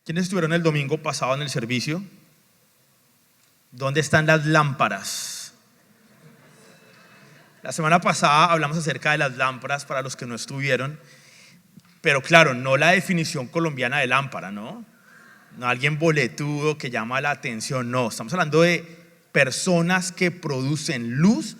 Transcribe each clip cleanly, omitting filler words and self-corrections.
¿Quiénes estuvieron el domingo pasado en el servicio? ¿Dónde están las lámparas? La semana pasada hablamos acerca de las lámparas para los que no estuvieron, pero claro, no la definición colombiana de lámpara, ¿no? No alguien boletudo que llama la atención, no. Estamos hablando de personas que producen luz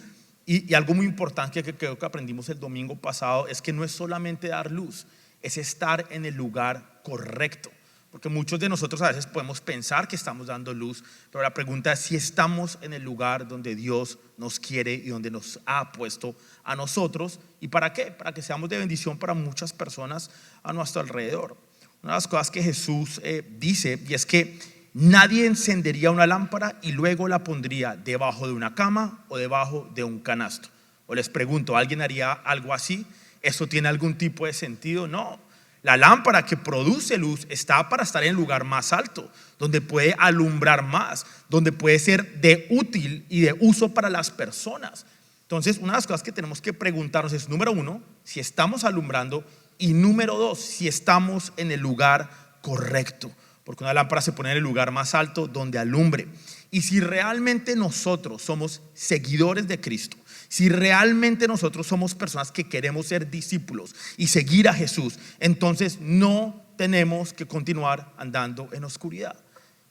y algo muy importante que creo que aprendimos el domingo pasado es que no es solamente dar luz, es estar en el lugar correcto. Porque muchos de nosotros a veces podemos pensar que estamos dando luz, pero la pregunta es si estamos en el lugar donde Dios nos quiere y donde nos ha puesto a nosotros. ¿Y para qué? Para que seamos de bendición para muchas personas a nuestro alrededor. Una de las cosas que Jesús dice, y es que nadie encendería una lámpara y luego la pondría debajo de una cama o debajo de un canasto. O les pregunto, ¿alguien haría algo así? ¿Eso tiene algún tipo de sentido? No. La lámpara que produce luz está para estar en el lugar más alto, donde puede alumbrar más, donde puede ser de útil y de uso para las personas. Entonces, una de las cosas que tenemos que preguntarnos es, número uno, si estamos alumbrando, y número dos, si estamos en el lugar correcto, porque una lámpara se pone en el lugar más alto donde alumbre. Y si realmente nosotros somos seguidores de Cristo, si realmente nosotros somos personas que queremos ser discípulos y seguir a Jesús, entonces no tenemos que continuar andando en oscuridad.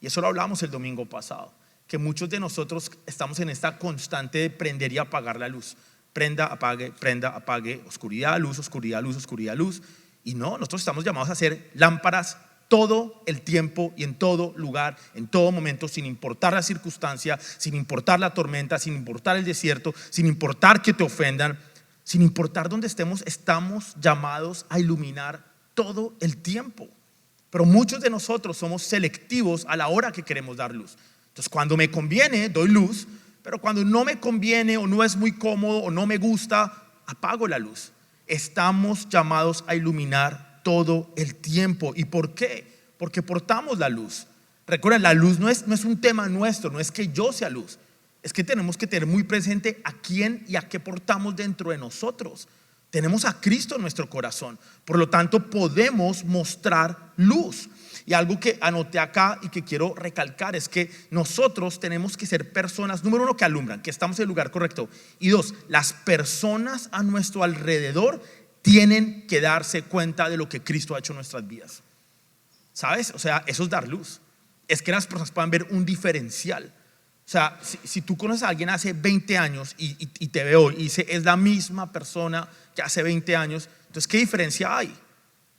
Y eso lo hablamos el domingo pasado, que muchos de nosotros estamos en esta constante de prender y apagar la luz. Prenda, apague, oscuridad, luz, oscuridad, luz, oscuridad, luz. Y no, nosotros estamos llamados a hacer lámparas todo el tiempo y en todo lugar, en todo momento, sin importar la circunstancia, sin importar la tormenta, sin importar el desierto, sin importar que te ofendan, sin importar dónde estemos, estamos llamados a iluminar todo el tiempo. Pero muchos de nosotros somos selectivos a la hora que queremos dar luz. Entonces, cuando me conviene, doy luz, pero cuando no me conviene o no es muy cómodo o no me gusta, apago la luz. Estamos llamados a iluminar todo el tiempo. ¿Y por qué? Porque portamos la luz. Recuerden, la luz no es un tema nuestro, no es que yo sea luz, es que tenemos que tener muy presente a quién y a qué portamos dentro de nosotros. Tenemos a Cristo en nuestro corazón, por lo tanto podemos mostrar luz. Y algo que anoté acá y que quiero recalcar es que nosotros tenemos que ser personas, número uno, que alumbran, que estamos en el lugar correcto, y dos, las personas a nuestro alrededor tienen que darse cuenta de lo que Cristo ha hecho en nuestras vidas. ¿Sabes? O sea, eso es dar luz. Es que las personas puedan ver un diferencial. O sea, si tú conoces a alguien hace 20 años y te ve hoy y dice, es la misma persona que hace 20 años, entonces, ¿qué diferencia hay?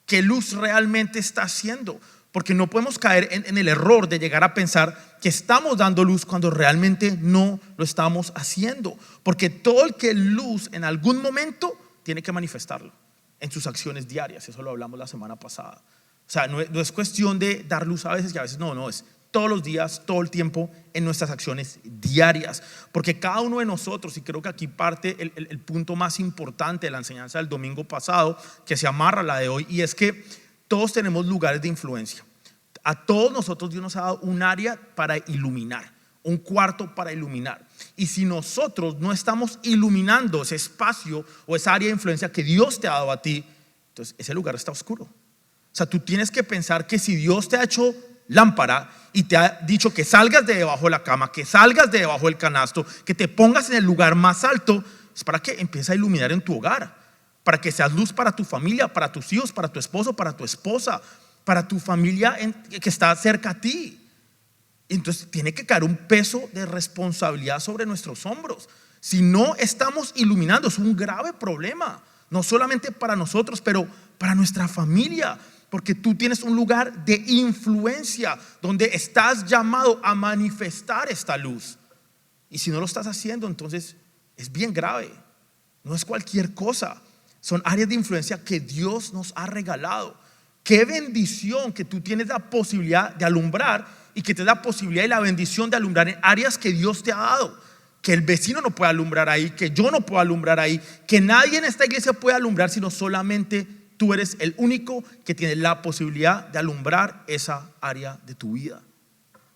¿Qué luz realmente está haciendo? Porque no podemos caer en el error de llegar a pensar que estamos dando luz cuando realmente no lo estamos haciendo. Porque todo el que luz en algún momento tiene que manifestarlo en sus acciones diarias. Eso lo hablamos la semana pasada. O sea, no es cuestión de dar luz a veces y a veces no, es todos los días, todo el tiempo en nuestras acciones diarias. Porque cada uno de nosotros, y creo que aquí parte el punto más importante de la enseñanza del domingo pasado, que se amarra a la de hoy, y es que todos tenemos lugares de influencia. A todos nosotros Dios nos ha dado un área para iluminar, un cuarto para iluminar. Y si nosotros no estamos iluminando ese espacio o esa área de influencia que Dios te ha dado a ti, entonces ese lugar está oscuro. O sea, tú tienes que pensar que si Dios te ha hecho lámpara y te ha dicho que salgas de debajo de la cama, que salgas de debajo del canasto, que te pongas en el lugar más alto, es para que empieces a iluminar en tu hogar, para que seas luz para tu familia, para tus hijos, para tu esposo, para tu esposa, para tu familia que está cerca a ti. Entonces tiene que caer un peso de responsabilidad sobre nuestros hombros. Si no estamos iluminando, es un grave problema, no solamente para nosotros, pero para nuestra familia, porque tú tienes un lugar de influencia donde estás llamado a manifestar esta luz. Y si no lo estás haciendo, entonces es bien grave. No es cualquier cosa, son áreas de influencia que Dios nos ha regalado. Qué bendición que tú tienes la posibilidad de alumbrar y que te da la posibilidad y la bendición de alumbrar en áreas que Dios te ha dado. Que el vecino no puede alumbrar ahí, que yo no puedo alumbrar ahí, que nadie en esta iglesia puede alumbrar, sino solamente tú eres el único que tiene la posibilidad de alumbrar esa área de tu vida.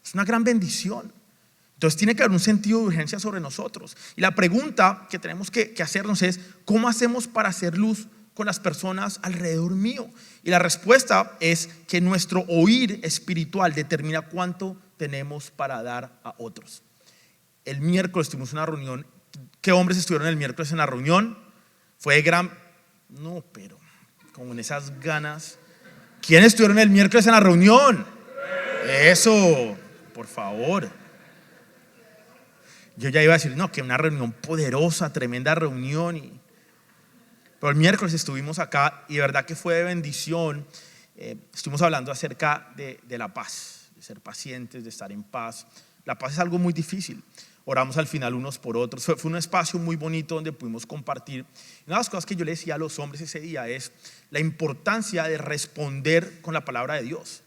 Es una gran bendición. Entonces tiene que haber un sentido de urgencia sobre nosotros. Y la pregunta que tenemos que hacernos es, ¿cómo hacemos para hacer luz con las personas alrededor mío? Y la respuesta es que nuestro oír espiritual determina cuánto tenemos para dar a otros. El miércoles tuvimos una reunión. ¿Qué hombres estuvieron el miércoles en la reunión? Fue gran... No, pero con esas ganas. ¿Quiénes estuvieron el miércoles en la reunión? Eso, por favor. Yo ya iba a decir, no, que una reunión poderosa, tremenda reunión. Pero el miércoles estuvimos acá y de verdad que fue de bendición. Estuvimos hablando acerca de la paz, de ser pacientes, de estar en paz. La paz es algo muy difícil. Oramos al final unos por otros. Fue un espacio muy bonito donde pudimos compartir. Una de las cosas que yo le decía a los hombres ese día es la importancia de responder con la palabra de Dios.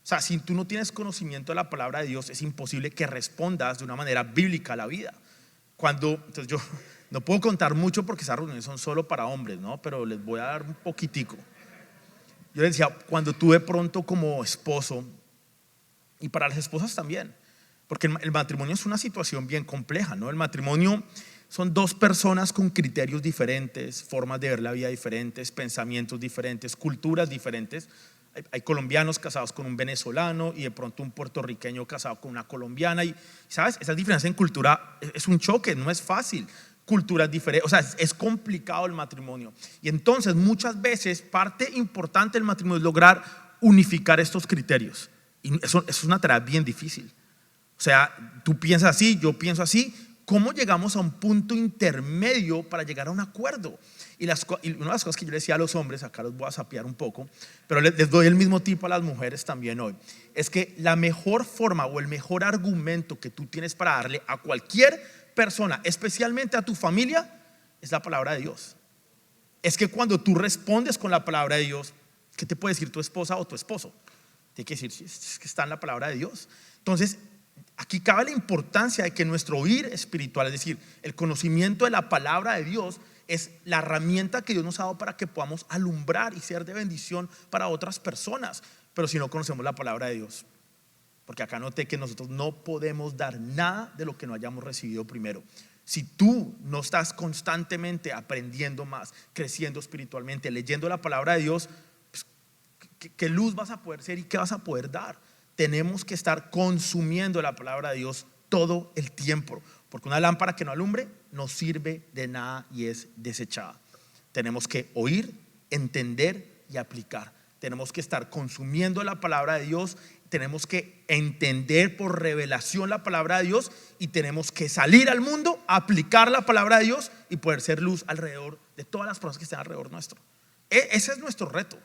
O sea, si tú no tienes conocimiento de la palabra de Dios, es imposible que respondas de una manera bíblica a la vida. Entonces yo no puedo contar mucho porque esas reuniones son solo para hombres, ¿no? Pero les voy a dar un poquitico. Yo les decía, cuando tú de pronto como esposo, y para las esposas también, porque el matrimonio es una situación bien compleja, ¿no? El matrimonio son dos personas con criterios diferentes, formas de ver la vida diferentes, pensamientos diferentes, culturas diferentes. Hay colombianos casados con un venezolano y de pronto un puertorriqueño casado con una colombiana. Y, ¿sabes? Esa diferencia en cultura es un choque, no es fácil. Culturas diferentes, o sea, es complicado el matrimonio. Y entonces muchas veces parte importante del matrimonio es lograr unificar estos criterios. Y eso es una tarea bien difícil. O sea, tú piensas así, yo pienso así. ¿Cómo llegamos a un punto intermedio para llegar a un acuerdo? Y una de las cosas que yo le decía a los hombres, acá los voy a sapear un poco, pero les doy el mismo tipo a las mujeres también hoy, es que la mejor forma o el mejor argumento que tú tienes para darle a cualquier persona, especialmente a tu familia, es la palabra de Dios. Es que cuando tú respondes con la palabra de Dios, ¿qué te puede decir tu esposa o tu esposo? Tiene que decir, es que está en la palabra de Dios. Entonces, aquí cabe la importancia de que nuestro oír espiritual, es decir, el conocimiento de la palabra de Dios, es la herramienta que Dios nos ha dado para que podamos alumbrar y ser de bendición para otras personas. Pero si no conocemos la palabra de Dios, porque acá noté que nosotros no podemos dar nada de lo que no hayamos recibido primero. Si tú no estás constantemente aprendiendo más, creciendo espiritualmente, leyendo la palabra de Dios, pues, ¿qué luz vas a poder ser y qué vas a poder dar? Tenemos que estar consumiendo la palabra de Dios todo el tiempo, porque una lámpara que no alumbre no sirve de nada y es desechada. Tenemos que oír, entender y aplicar. Tenemos que estar consumiendo la palabra de Dios, tenemos que entender por revelación la palabra de Dios y tenemos que salir al mundo, aplicar la palabra de Dios y poder ser luz alrededor de todas las personas que estén alrededor nuestro. Ese es nuestro reto,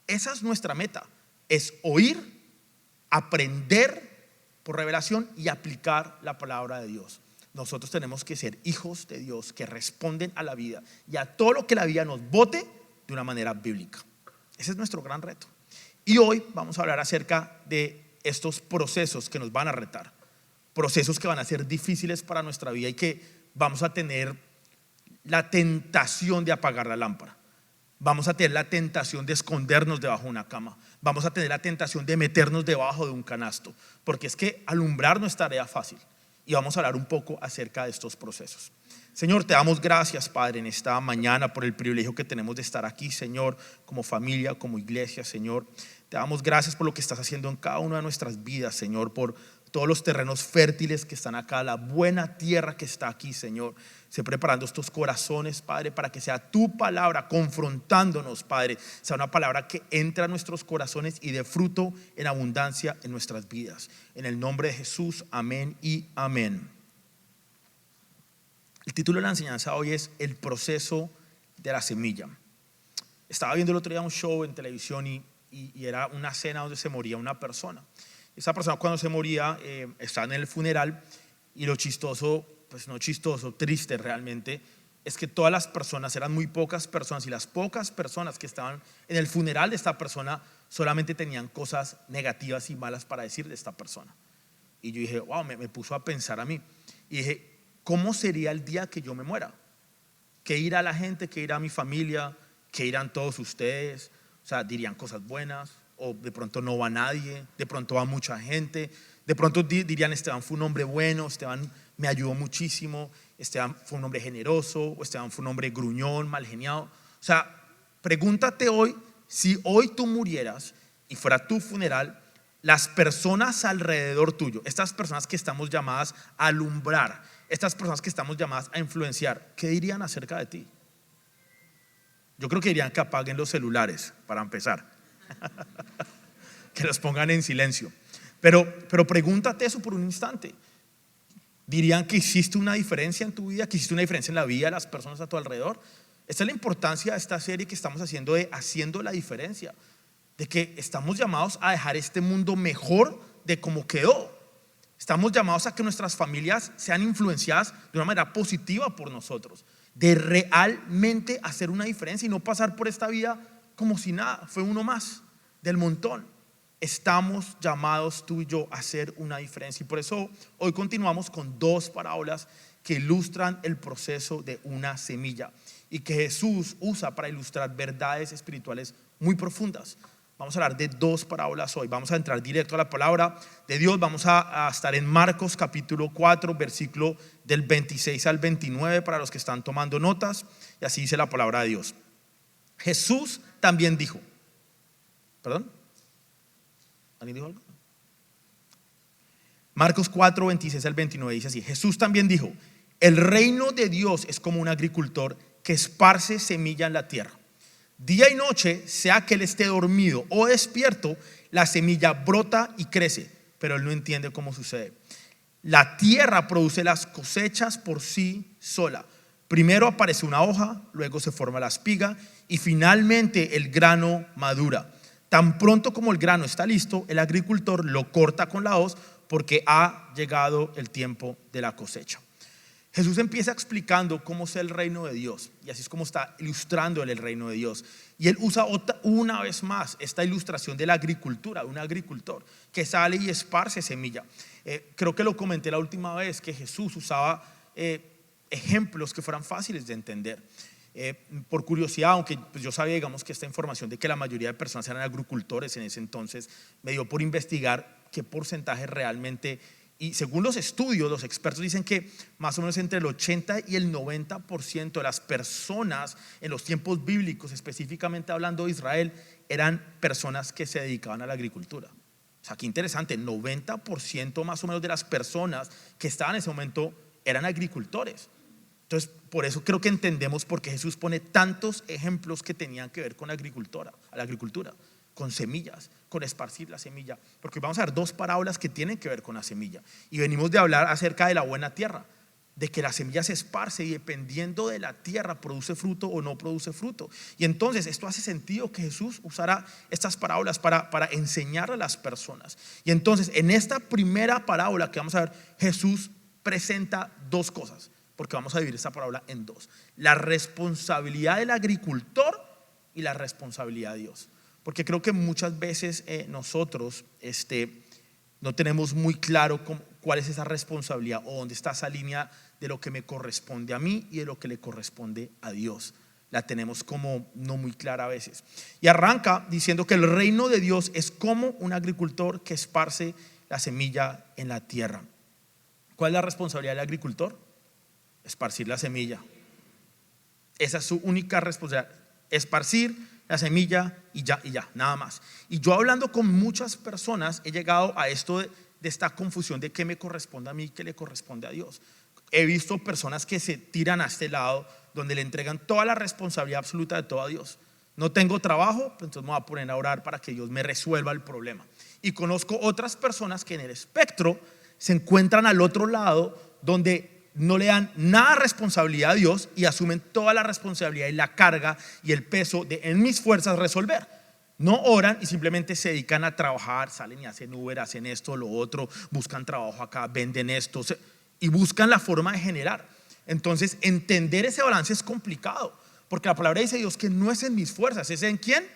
esa es nuestra meta, es oír, aprender por revelación y aplicar la palabra de Dios. Nosotros tenemos que ser hijos de Dios que responden a la vida y a todo lo que la vida nos bote de una manera bíblica. Ese es nuestro gran reto. Y hoy vamos a hablar acerca de estos procesos que nos van a retar, procesos que van a ser difíciles para nuestra vida y que vamos a tener la tentación de apagar la lámpara. Vamos a tener la tentación de escondernos debajo de una cama. Vamos a tener la tentación de meternos debajo de un canasto, porque es que alumbrar no es tarea fácil. Y vamos a hablar un poco acerca de estos procesos. Señor, te damos gracias, Padre, en esta mañana por el privilegio que tenemos de estar aquí, Señor, como familia, como iglesia, Señor. Te damos gracias por lo que estás haciendo en cada una de nuestras vidas, Señor, por todos los terrenos fértiles que están acá, la buena tierra que está aquí, Señor. Sé preparando estos corazones, Padre, para que sea tu palabra confrontándonos, Padre. Sea una palabra que entra a nuestros corazones y dé fruto en abundancia en nuestras vidas. En el nombre de Jesús, amén y amén. El título de la enseñanza hoy es El proceso de la semilla. Estaba viendo el otro día un show en televisión y era una cena donde se moría una persona. Esa persona, cuando se moría, estaba en el funeral, y lo chistoso, pues no chistoso, triste realmente, es que todas las personas, eran muy pocas personas, y las pocas personas que estaban en el funeral de esta persona solamente tenían cosas negativas y malas para decir de esta persona. Y yo dije, wow, me puso a pensar a mí. Y dije, ¿cómo sería el día que yo me muera? ¿Qué irá la gente? ¿Qué irá mi familia? ¿Qué irán todos ustedes? O sea, dirían cosas buenas, o de pronto no va nadie, de pronto va mucha gente, de pronto dirían, Esteban fue un hombre bueno, Esteban me ayudó muchísimo, Esteban fue un hombre generoso, o Esteban fue un hombre gruñón, mal geniado. O sea, Pregúntate hoy, si hoy tú murieras y fuera tu funeral, las personas alrededor tuyo, estas personas que estamos llamadas a alumbrar, estas personas que estamos llamadas a influenciar, ¿qué dirían acerca de ti? Yo creo que dirían que apaguen los celulares, para empezar. Que los pongan en silencio. Pero pregúntate eso por un instante. ¿Dirían que hiciste una diferencia en tu vida? ¿Que hiciste una diferencia en la vida de las personas a tu alrededor? Esta es la importancia de esta serie que estamos haciendo, de Haciendo la Diferencia. De que estamos llamados a dejar este mundo mejor de como quedó. Estamos llamados a que nuestras familias sean influenciadas de una manera positiva por nosotros. De realmente hacer una diferencia y no pasar por esta vida como si nada, fue uno más del montón. Estamos llamados tú y yo a hacer una diferencia, y por eso hoy continuamos con dos parábolas que ilustran el proceso de una semilla y que Jesús usa para ilustrar verdades espirituales muy profundas. Vamos a hablar de dos parábolas hoy. Vamos a entrar directo a la palabra de Dios. Vamos a estar en Marcos capítulo 4, versículo del 26 al 29 para los que están tomando notas. Y así dice la palabra de Dios. Jesús también dijo. ¿Perdón? ¿Alguien dijo algo? Marcos 4, 26 al 29 dice así. Jesús también dijo: el reino de Dios es como un agricultor que esparce semilla en la tierra. Día y noche, sea que él esté dormido o despierto, la semilla brota y crece, pero él no entiende cómo sucede. La tierra produce las cosechas por sí sola. Primero aparece una hoja, luego se forma la espiga y finalmente el grano madura. Tan pronto como el grano está listo, el agricultor lo corta con la hoz porque ha llegado el tiempo de la cosecha. Jesús empieza explicando cómo es el reino de Dios, y así es como está ilustrando el reino de Dios. Y él usa una vez más esta ilustración de la agricultura, de un agricultor que sale y esparce semilla. Creo que lo comenté la última vez, que Jesús usaba ejemplos que fueran fáciles de entender. Por curiosidad, aunque pues yo sabía, digamos, que esta información de que la mayoría de personas eran agricultores en ese entonces, me dio por investigar qué porcentaje realmente. Y según los estudios, los expertos dicen que más o menos entre el 80 y el 90% de las personas en los tiempos bíblicos, específicamente hablando de Israel, eran personas que se dedicaban a la agricultura. O sea, qué interesante, el 90% más o menos de las personas que estaban en ese momento eran agricultores. Entonces, por eso creo que entendemos por qué Jesús pone tantos ejemplos que tenían que ver con la agricultura, con semillas, con esparcir la semilla, porque vamos a ver dos parábolas que tienen que ver con la semilla. Y venimos de hablar acerca de la buena tierra, de que la semilla se esparce y dependiendo de la tierra produce fruto o no produce fruto. Y entonces esto hace sentido que Jesús usara estas parábolas para enseñar a las personas. Y entonces en esta primera parábola que vamos a ver, Jesús presenta dos cosas, porque vamos a dividir esta parábola en dos: la responsabilidad del agricultor y la responsabilidad de Dios. Porque creo que muchas veces nosotros no tenemos muy claro cuál es esa responsabilidad o dónde está esa línea de lo que me corresponde a mí y de lo que le corresponde a Dios. La tenemos como no muy clara a veces. Y arranca diciendo que el reino de Dios es como un agricultor que esparce la semilla en la tierra. ¿Cuál es la responsabilidad del agricultor? Esparcir la semilla. Esa es su única responsabilidad: esparcir la semilla y ya, nada más. Y yo, hablando con muchas personas, he llegado a esto de esta confusión de qué me corresponde a mí y qué le corresponde a Dios. He visto personas que se tiran a este lado, donde le entregan toda la responsabilidad absoluta de todo a Dios. No tengo trabajo, pues entonces me voy a poner a orar para que Dios me resuelva el problema. Y conozco otras personas que en el espectro se encuentran al otro lado, donde no le dan nada de responsabilidad a Dios y asumen toda la responsabilidad y la carga y el peso de en mis fuerzas resolver. No oran y simplemente se dedican a trabajar, salen y hacen Uber, hacen esto, lo otro, buscan trabajo acá, venden esto y buscan la forma de generar. Entonces, entender ese balance es complicado, porque la palabra dice Dios que no es en mis fuerzas, es en ¿quién?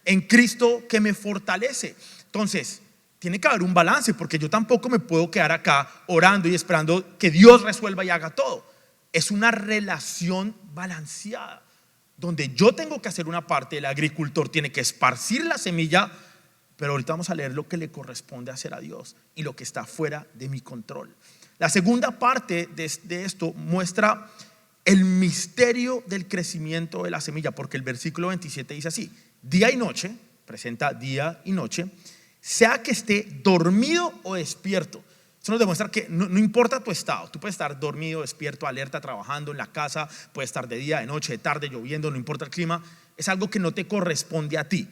En Cristo que me fortalece. Entonces, tiene que haber un balance, porque yo tampoco me puedo quedar acá orando y esperando que Dios resuelva y haga todo. Es una relación balanceada, donde yo tengo que hacer una parte, el agricultor tiene que esparcir la semilla, pero ahorita vamos a leer lo que le corresponde hacer a Dios y lo que está fuera de mi control. La segunda parte de esto muestra El misterio del crecimiento de la semilla, porque el versículo 27 dice así: día y noche, presenta día y noche, sea que esté dormido o despierto. Eso nos demuestra que no importa tu estado, tú puedes estar dormido, despierto, alerta, trabajando en la casa, puedes estar de día, de noche, de tarde, lloviendo, no importa el clima, es algo que no te corresponde a ti.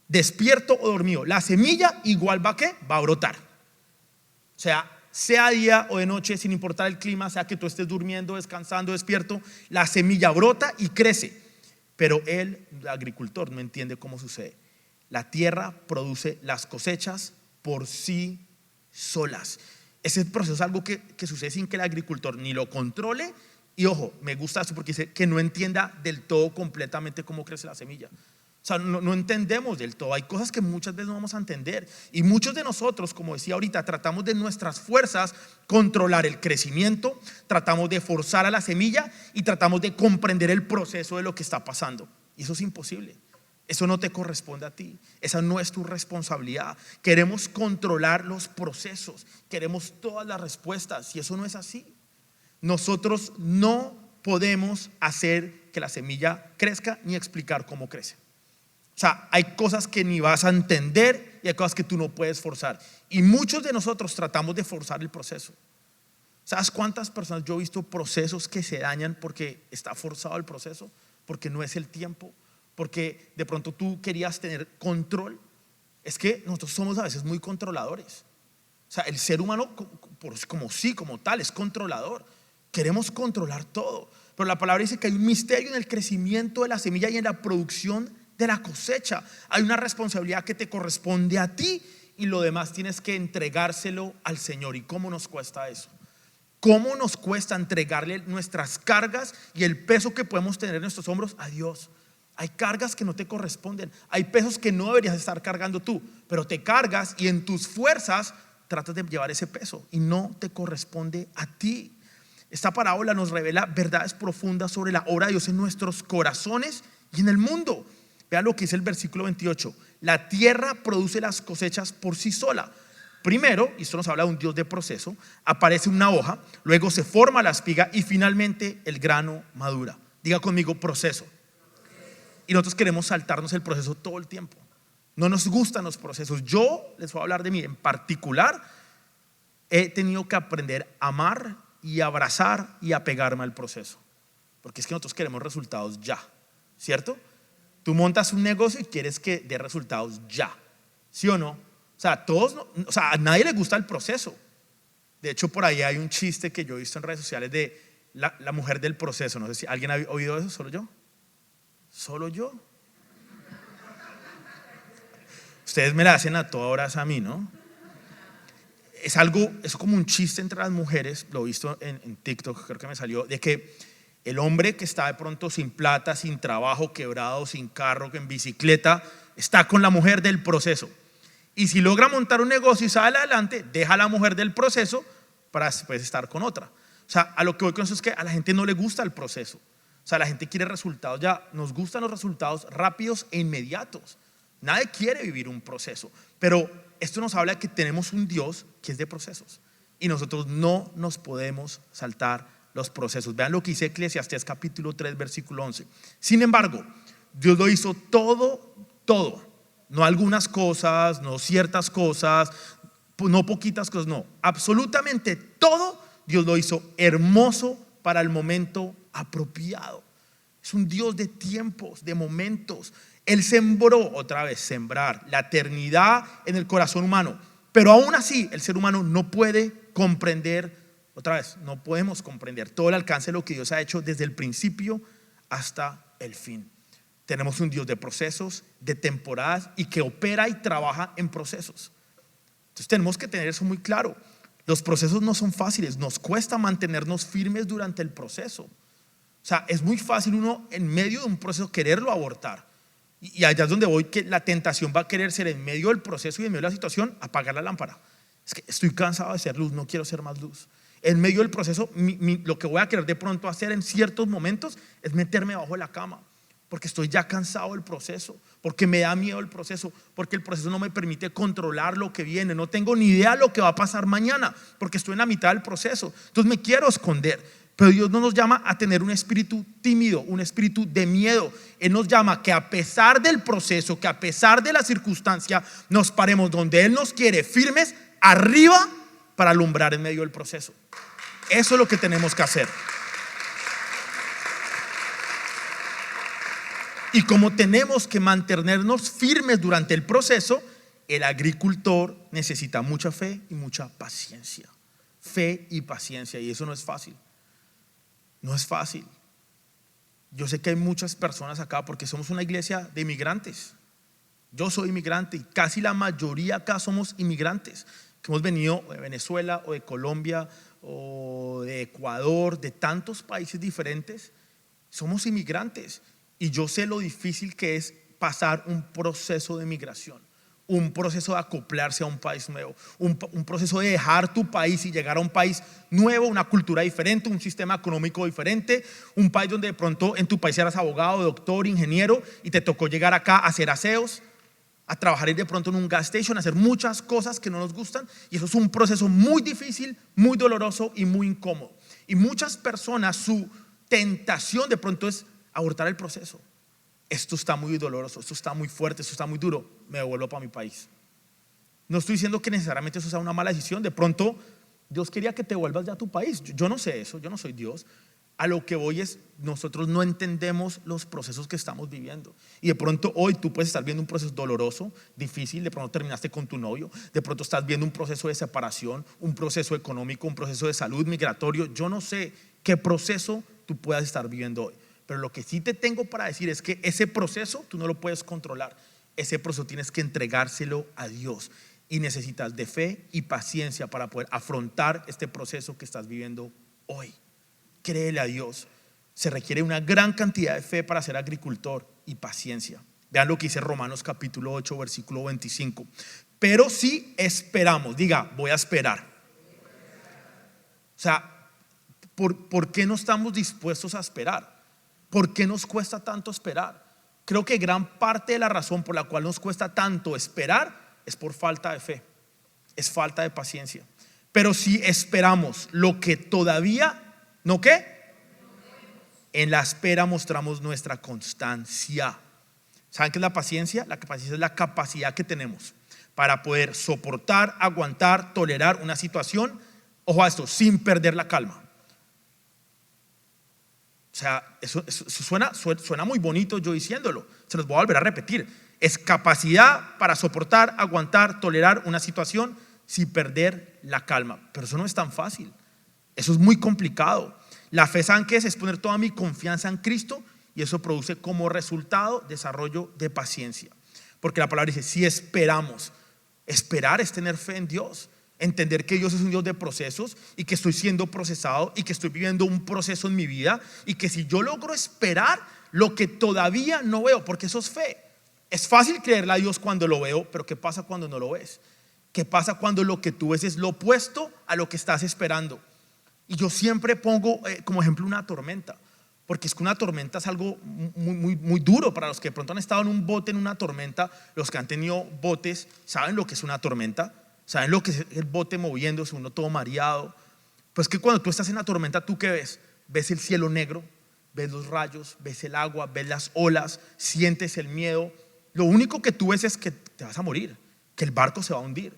Despierto o dormido, la semilla igual va a brotar. O sea día o de noche, sin importar el clima, sea que tú estés durmiendo, descansando, despierto, la semilla brota y crece. Pero el agricultor no entiende cómo sucede. La tierra produce las cosechas por sí solas. Ese proceso es algo que sucede sin que el agricultor ni lo controle. Y ojo, me gusta esto porque dice que no entienda del todo completamente cómo crece la semilla. O sea, no entendemos del todo. Hay cosas que muchas veces no vamos a entender. Y muchos de nosotros, como decía ahorita, tratamos de nuestras fuerzas controlar el crecimiento, tratamos de forzar a la semilla y tratamos de comprender el proceso de lo que está pasando. Y eso es imposible. Eso no te corresponde a ti. Esa no es tu responsabilidad. Queremos controlar los procesos, queremos todas las respuestas, y eso no es así. Nosotros no podemos hacer que la semilla crezca ni explicar cómo crece. O sea, hay cosas que ni vas a entender y hay cosas que tú no puedes forzar. Y muchos de nosotros tratamos de forzar el proceso. ¿Sabes cuántas personas yo he visto procesos que se dañan porque está forzado el proceso? Porque no es el tiempo, porque de pronto tú querías tener control. Es que nosotros somos a veces muy controladores. O sea, el ser humano como tal es controlador. Queremos controlar todo. Pero la palabra dice que hay un misterio en el crecimiento de la semilla y en la producción de la cosecha. Hay una responsabilidad que te corresponde a ti y lo demás tienes que entregárselo al Señor. ¿Y cómo nos cuesta eso? ¿Cómo nos cuesta entregarle nuestras cargas y el peso que podemos tener en nuestros hombros a Dios? Hay cargas que no te corresponden, hay pesos que no deberías estar cargando tú, pero te cargas y en tus fuerzas tratas de llevar ese peso y no te corresponde a ti. Esta parábola nos revela verdades profundas sobre la obra de Dios en nuestros corazones y en el mundo. Vean lo que dice el versículo 28: la tierra produce las cosechas por sí sola. Primero, y esto nos habla de un Dios de proceso, aparece una hoja, luego se forma la espiga y finalmente el grano madura. Diga conmigo: proceso. Y nosotros queremos saltarnos el proceso todo el tiempo. No nos gustan los procesos. Yo les voy a hablar de mí en particular. He tenido que aprender a amar y abrazar y apegarme al proceso, porque es que nosotros queremos resultados ya, ¿cierto? Tú montas un negocio y quieres que dé resultados ya, ¿sí o no? O sea, a nadie le gusta el proceso. De hecho, por ahí hay un chiste que yo he visto en redes sociales de la mujer del proceso. No sé si alguien ha oído eso. ¿Solo yo? ¿Solo yo? Ustedes me la hacen a todas horas a mí, ¿no? Es como un chiste entre las mujeres. Lo he visto en TikTok, creo que me salió, de que el hombre que está de pronto sin plata, sin trabajo, quebrado, sin carro, en bicicleta, está con la mujer del proceso. Y si logra montar un negocio y sale adelante, deja a la mujer del proceso para después estar con otra. O sea, a lo que voy con eso es que a la gente no le gusta el proceso. O sea, la gente quiere resultados ya. Nos gustan los resultados rápidos e inmediatos. Nadie quiere vivir un proceso. Pero esto nos habla de que tenemos un Dios que es de procesos. Y nosotros no nos podemos saltar los procesos. Vean lo que dice Eclesiastés capítulo 3 versículo 11. Sin embargo, Dios lo hizo todo. No algunas cosas, no ciertas cosas, no poquitas cosas, no. Absolutamente todo Dios lo hizo hermoso para el momento apropiado. Es un Dios de tiempos, de momentos. Él sembró, otra vez, sembrar la eternidad en el corazón humano. Pero aún así, el ser humano no puede comprender, otra vez, no podemos comprender todo el alcance de lo que Dios ha hecho desde el principio hasta el fin. Tenemos un Dios de procesos, de temporadas y que opera y trabaja en procesos. Entonces tenemos que tener eso muy claro. Los procesos no son fáciles, nos cuesta mantenernos firmes durante el proceso. O sea, es muy fácil uno en medio de un proceso quererlo abortar. Y allá es donde voy, que la tentación va a querer ser en medio del proceso y en medio de la situación apagar la lámpara. Es que estoy cansado de ser luz, no quiero ser más luz. En medio del proceso, lo que voy a querer de pronto hacer en ciertos momentos es meterme bajo la cama, porque estoy ya cansado del proceso, porque me da miedo el proceso, porque el proceso no me permite controlar lo que viene. No tengo ni idea de lo que va a pasar mañana, porque estoy en la mitad del proceso. Entonces me quiero esconder. Pero Dios no nos llama a tener un espíritu tímido, un espíritu de miedo. Él nos llama que a pesar del proceso, que a pesar de la circunstancia, nos paremos donde Él nos quiere, firmes, arriba, para alumbrar en medio del proceso. Eso es lo que tenemos que hacer. Y como tenemos que mantenernos firmes durante el proceso, el agricultor necesita mucha fe y mucha paciencia. Fe y paciencia, y eso no es fácil. No es fácil. Yo sé que hay muchas personas acá porque somos una iglesia de inmigrantes. Yo soy inmigrante y casi la mayoría acá somos inmigrantes, que hemos venido de Venezuela o de Colombia o de Ecuador, de tantos países diferentes. Somos inmigrantes y yo sé lo difícil que es pasar un proceso de migración, un proceso de acoplarse a un país nuevo, un proceso de dejar tu país y llegar a un país nuevo, una cultura diferente, un sistema económico diferente, un país donde de pronto en tu país eras abogado, doctor, ingeniero y te tocó llegar acá a hacer aseos, a trabajar de pronto en un gas station, a hacer muchas cosas que no nos gustan, y eso es un proceso muy difícil, muy doloroso y muy incómodo. Y muchas personas, su tentación de pronto es abortar el proceso. Esto está muy doloroso, esto está muy fuerte, esto está muy duro, me devuelvo para mi país. No estoy diciendo que necesariamente eso sea una mala decisión. De pronto Dios quería que te vuelvas ya a tu país. Yo no sé eso, yo no soy Dios. A lo que voy es, nosotros no entendemos los procesos que estamos viviendo. Y de pronto hoy tú puedes estar viendo un proceso doloroso, difícil. De pronto terminaste con tu novio, de pronto estás viendo un proceso de separación, un proceso económico, un proceso de salud, migratorio. Yo no sé qué proceso tú puedas estar viviendo hoy. Pero lo que sí te tengo para decir es que ese proceso tú no lo puedes controlar. Ese proceso tienes que entregárselo a Dios. Y necesitas de fe y paciencia para poder afrontar este proceso que estás viviendo hoy. Créele a Dios. Se requiere una gran cantidad de fe para ser agricultor y paciencia. Vean lo que dice Romanos capítulo 8, versículo 25. Pero si esperamos, diga, voy a esperar. O sea, ¿por qué no estamos dispuestos a esperar? ¿Por qué nos cuesta tanto esperar? Creo que gran parte de la razón por la cual nos cuesta tanto esperar es por falta de fe, es falta de paciencia. Pero si esperamos lo que todavía no, ¿qué? En la espera mostramos nuestra constancia. ¿Saben qué es la paciencia? La paciencia es la capacidad que tenemos para poder soportar, aguantar, tolerar una situación, ojo a esto, sin perder la calma. O sea, eso suena muy bonito yo diciéndolo. Se los voy a volver a repetir. Es capacidad para soportar, aguantar, tolerar una situación sin perder la calma. Pero eso no es tan fácil. Eso es muy complicado. La fe, ¿saben qué es? Es poner toda mi confianza en Cristo, y eso produce como resultado desarrollo de paciencia. Porque la palabra dice, si esperamos, esperar es tener fe en Dios. Entender que Dios es un Dios de procesos y que estoy siendo procesado y que estoy viviendo un proceso en mi vida, y que si yo logro esperar lo que todavía no veo, porque eso es fe. Es fácil creerle a Dios cuando lo veo, pero ¿qué pasa cuando no lo ves? ¿Qué pasa cuando lo que tú ves es lo opuesto a lo que estás esperando? Y yo siempre pongo como ejemplo una tormenta, porque es que una tormenta es algo muy duro. Para los que de pronto han estado en un bote en una tormenta, los que han tenido botes saben lo que es una tormenta. ¿Saben lo que es el bote moviéndose, uno todo mareado? Pues que cuando tú estás en la tormenta, ¿tú qué ves? Ves el cielo negro, ves los rayos, ves el agua, ves las olas, sientes el miedo. Lo único que tú ves es que te vas a morir, que el barco se va a hundir,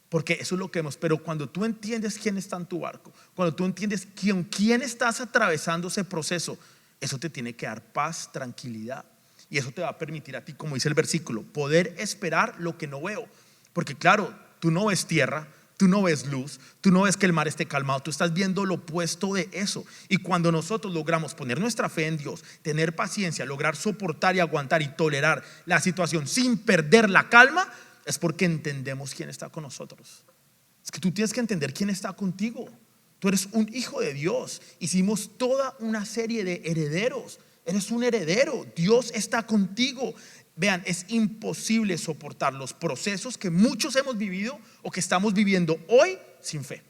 porque eso es lo que vemos. Pero cuando tú entiendes quién está en tu barco, cuando tú entiendes quién estás atravesando ese proceso, eso te tiene que dar paz, tranquilidad, y eso te va a permitir a ti, como dice el versículo, poder esperar lo que no veo. Porque claro, tú no ves tierra, tú no ves luz, tú no ves que el mar esté calmado, tú estás viendo lo opuesto de eso. Y cuando nosotros logramos poner nuestra fe en Dios, tener paciencia, lograr soportar y aguantar y tolerar la situación sin perder la calma, es porque entendemos quién está con nosotros. Es que tú tienes que entender quién está contigo. Tú eres un hijo de Dios. Hicimos toda una serie de herederos. Eres un heredero, Dios está contigo. Vean, es imposible soportar los procesos que muchos hemos vivido o que estamos viviendo hoy sin fe.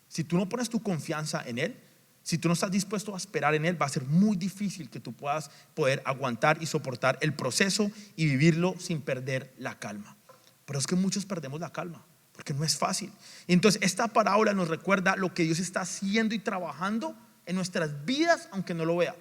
Si tú no pones tu confianza en Él, si tú no estás dispuesto a esperar en Él, va a ser muy difícil que tú puedas poder aguantar y soportar el proceso y vivirlo sin perder la calma. Pero es que muchos perdemos la calma porque no es fácil. Y entonces esta parábola nos recuerda lo que Dios está haciendo y trabajando en nuestras vidas, aunque no lo vea.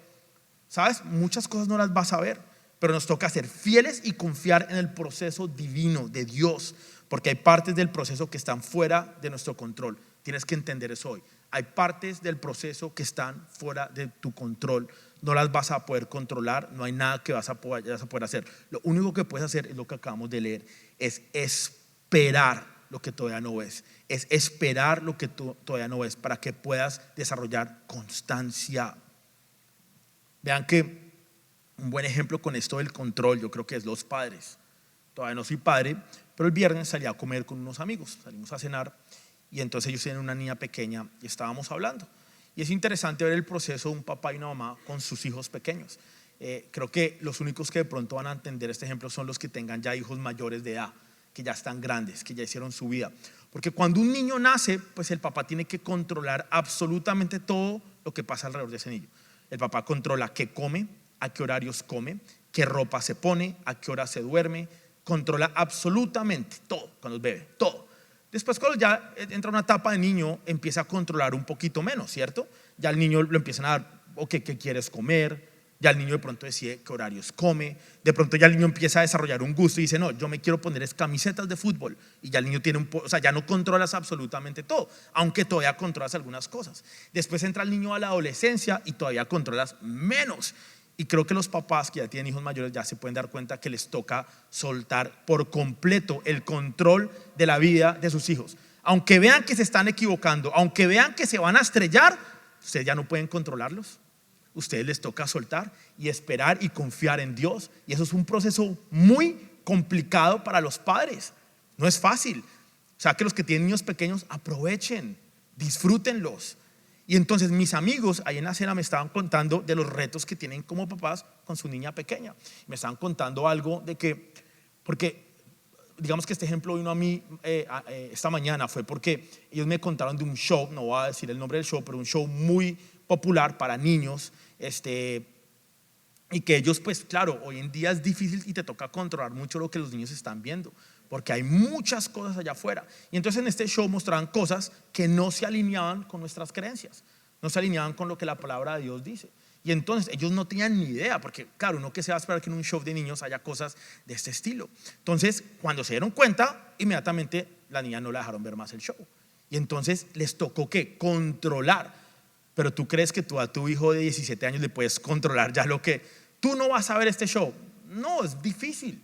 ¿Sabes? Muchas cosas no las vas a ver, pero nos toca ser fieles y confiar en el proceso divino de Dios, porque hay partes del proceso que están fuera de nuestro control. Tienes que entender eso hoy. Hay partes del proceso que están fuera de tu control. No las vas a poder controlar, no hay nada que vas a poder hacer. Lo único que puedes hacer es lo que acabamos de leer, es esperar lo que todavía no ves. Es esperar lo que tú todavía no ves para que puedas desarrollar constancia. Vean que un buen ejemplo con esto del control, yo creo que es los padres. Todavía no soy padre, pero el viernes salí a comer con unos amigos, salimos a cenar y entonces ellos tienen una niña pequeña y estábamos hablando. Y es interesante ver el proceso de un papá y una mamá con sus hijos pequeños. Creo que los únicos que de pronto van a entender este ejemplo son los que tengan ya hijos mayores de edad, que ya están grandes, que ya hicieron su vida. Porque cuando un niño nace, pues el papá tiene que controlar absolutamente todo lo que pasa alrededor de ese niño. El papá controla qué come, a qué horarios come, qué ropa se pone, a qué hora se duerme, controla absolutamente todo cuando es bebé, todo. Después cuando ya entra una etapa de niño, empieza a controlar un poquito menos, ¿cierto? Ya al niño lo empiezan a dar, ¿qué quieres comer? Ya el niño de pronto decide qué horarios come, de pronto ya el niño empieza a desarrollar un gusto y dice, no, yo me quiero poner camisetas de fútbol, y ya el niño tiene o sea, ya no controlas absolutamente todo, aunque todavía controlas algunas cosas. Después entra el niño a la adolescencia y todavía controlas menos. Y creo que los papás que ya tienen hijos mayores ya se pueden dar cuenta que les toca soltar por completo el control de la vida de sus hijos. Aunque vean que se están equivocando, aunque vean que se van a estrellar, ustedes ya no pueden controlarlos. Ustedes les toca soltar y esperar y confiar en Dios. Y eso es un proceso muy complicado para los padres. No es fácil. O sea, que los que tienen niños pequeños aprovechen, disfrútenlos. Y entonces mis amigos ahí en la cena me estaban contando de los retos que tienen como papás con su niña pequeña. Me estaban contando algo de que, porque digamos que este ejemplo vino a mí esta mañana, fue porque ellos me contaron de un show, no voy a decir el nombre del show, pero un show muy popular para niños, y que ellos, pues claro, hoy en día es difícil y te toca controlar mucho lo que los niños están viendo, porque hay muchas cosas allá afuera. Y entonces en este show mostraban cosas que no se alineaban con nuestras creencias, no se alineaban con lo que la palabra de Dios dice. Y entonces ellos no tenían ni idea, porque claro, uno que se va a esperar que en un show de niños haya cosas de este estilo. Entonces cuando se dieron cuenta, inmediatamente la niña no la dejaron ver más el show. Y entonces les tocó ¿qué? Controlar. Pero tú crees que tú a tu hijo de 17 años le puedes controlar ya lo que tú no vas a ver este show. No, es difícil.